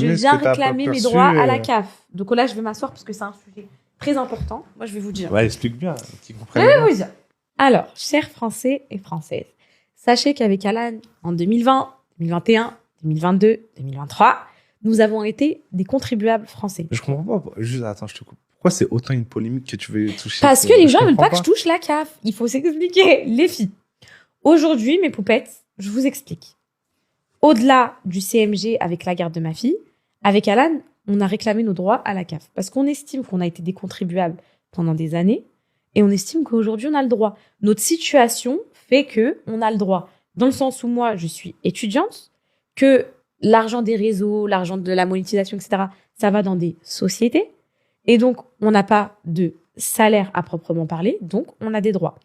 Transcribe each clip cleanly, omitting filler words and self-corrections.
Je Mais est-ce viens que t'as pas réclamer mes perçu, droits à la CAF. Donc là, je vais m'asseoir parce que c'est un sujet très important. Moi, je vais vous dire. Ouais, explique bien, qu'ils Je comprennent vais bien. vous dire. Alors, chers Français et Françaises, sachez qu'avec Alan, en 2020, 2021, 2022, 2023, nous avons été des contribuables français. Je comprends pas. Juste, attends, je te coupe. Pourquoi c'est autant une polémique que tu veux toucher Parce que les gens veulent comprends pas que je touche la CAF. Il faut s'expliquer. Les filles. Aujourd'hui, mes poupettes, je vous explique. Au-delà du CMG avec la garde de ma fille, avec Alan, on a réclamé nos droits à la CAF. Parce qu'on estime qu'on a été des contribuables pendant des années et on estime qu'aujourd'hui, on a le droit. Notre situation fait que on a le droit. Dans le sens où moi, je suis étudiante, que l'argent des réseaux, l'argent de la monétisation, etc., ça va dans des sociétés. Et donc, on n'a pas de salaire à proprement parler, donc on a des droits.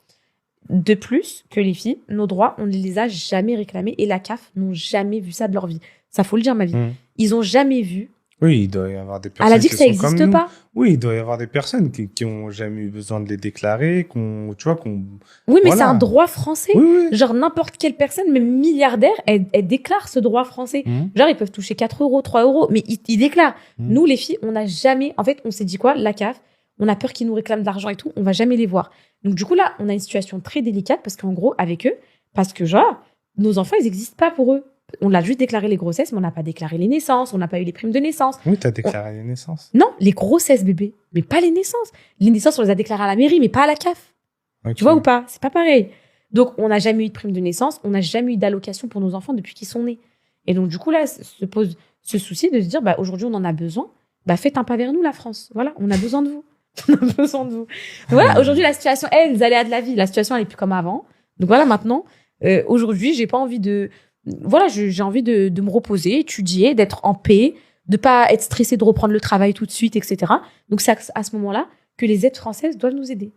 De plus que les filles, nos droits, on ne les a jamais réclamés et la CAF n'ont jamais vu ça de leur vie. Ça, faut le dire, ma vie. Ils ont jamais vu. Oui, il doit y avoir des personnes Elle a dit que qui ça sont comme n'existe nous. pas. Oui, il doit y avoir des personnes qui ont jamais eu besoin de les déclarer, tu vois, Oui, mais voilà. c'est un droit français. Oui, oui. Genre, n'importe quelle personne, même milliardaire, elle déclare ce droit français. Genre, ils peuvent toucher 4 euros, 3 euros, mais ils déclarent. Nous, les filles, on n'a jamais... En fait, on s'est dit quoi? La CAF, on a peur qu'ils nous réclament de l'argent et tout, on va jamais les voir. Donc, du coup, là, on a une situation très délicate parce qu'en gros, avec eux, parce que genre, nos enfants, ils n'existent pas pour eux. On a juste déclaré les grossesses, mais on n'a pas déclaré les naissances, on n'a pas eu les primes de naissance. Oui, t'as déclaré les naissances. Non, les grossesses, bébé, mais pas les naissances. Les naissances, on les a déclarées à la mairie, mais pas à la CAF. Okay. Tu vois ou pas? C'est pas pareil. Donc, on n'a jamais eu de prime de naissance, on n'a jamais eu d'allocation pour nos enfants depuis qu'ils sont nés. Et donc, du coup, là, se pose ce souci de se dire, bah, aujourd'hui, on en a besoin. Bah, faites un pas vers nous, la France. Voilà, on a besoin de vous. On a besoin de vous. Donc, voilà, aujourd'hui, la situation, les aléas de la vie, la situation, elle est plus comme avant. Donc, voilà, maintenant, aujourd'hui, j'ai pas envie de... Voilà, j'ai envie de me reposer, étudier, d'être en paix, de pas être stressée de reprendre le travail tout de suite, etc. Donc, c'est à ce moment-là que les aides françaises doivent nous aider.